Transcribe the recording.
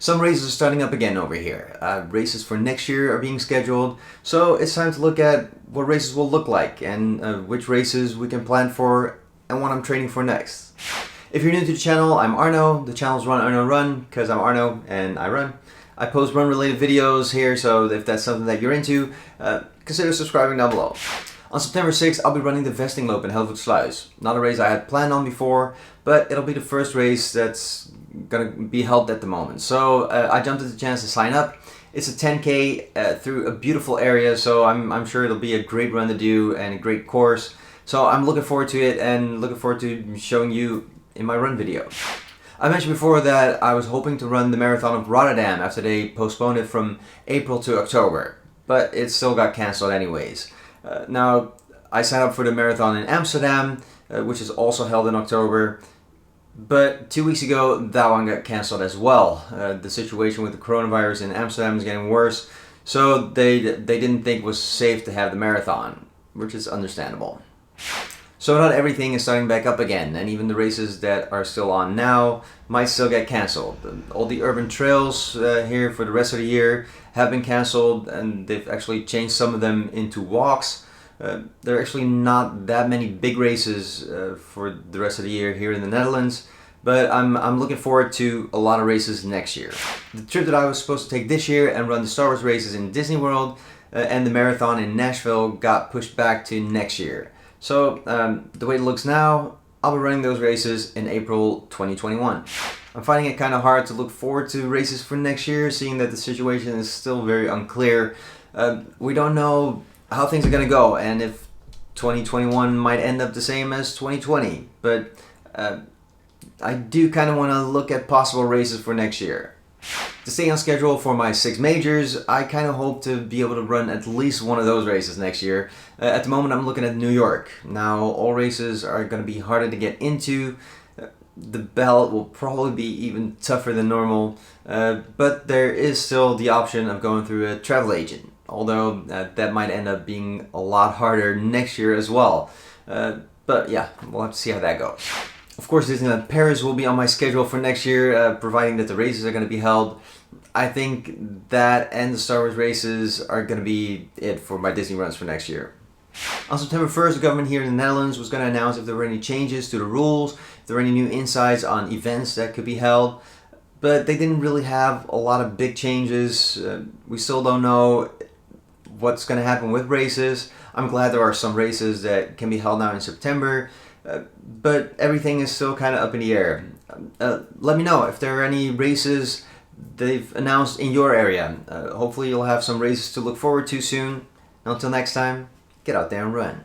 Some races are starting up again over here. Races for next year are being scheduled, so it's time to look at what races will look like and which races we can plan for and what I'm training for next. If you're new to the channel, I'm Arno. The channel's Run Arno Run because I'm Arno and I run. I post run related videos here, so if that's something that you're into, consider subscribing down below. On September 6th, I'll be running the vesting loop in Helvoetsluis. Not a race I had planned on before, but it'll be the first race that's gonna be held at the moment. So I jumped at the chance to sign up. It's a 10K through a beautiful area, so I'm sure it'll be a great run to do and a great course. So I'm looking forward to it and looking forward to showing you in my run video. I mentioned before that I was hoping to run the Marathon of Rotterdam after they postponed it from April to October, but it still got cancelled anyways. Now, I signed up for the marathon in Amsterdam, which is also held in October, but 2 weeks ago that one got cancelled as well. The situation with the coronavirus in Amsterdam is getting worse, so they didn't think it was safe to have the marathon, which is understandable. So not everything is starting back up again, and even the races that are still on now might still get cancelled. All the urban trails here for the rest of the year have been cancelled, and they've actually changed some of them into walks. There are actually not that many big races for the rest of the year here in the Netherlands, but I'm looking forward to a lot of races next year. The trip that I was supposed to take this year and run the Star Wars races in Disney World and the marathon in Nashville got pushed back to next year. So the way it looks now, I'll be running those races in April 2021. I'm finding it kind of hard to look forward to races for next year, seeing that the situation is still very unclear. We don't know how things are going to go and if 2021 might end up the same as 2020. But I do kind of want to look at possible races for next year. To stay on schedule for my 6 majors, I kind of hope to be able to run at least one of those races next year. At the moment I'm looking at New York. Now all races are going to be harder to get into. The ballot will probably be even tougher than normal, but there is still the option of going through a travel agent, although that might end up being a lot harder next year as well. But yeah, we'll have to see how that goes. Of course, Disneyland Paris will be on my schedule for next year, providing that the races are going to be held. I think that and the Star Wars races are going to be it for my Disney runs for next year. On September 1st, the government here in the Netherlands was going to announce if there were any changes to the rules, if there were any new insights on events that could be held. But they didn't really have a lot of big changes. We still don't know what's going to happen with races. I'm glad there are some races that can be held now in September. But everything is still kind of up in the air. Let me know if there are any races they've announced in your area. Hopefully you'll have some races to look forward to soon. Until next time, get out there and run.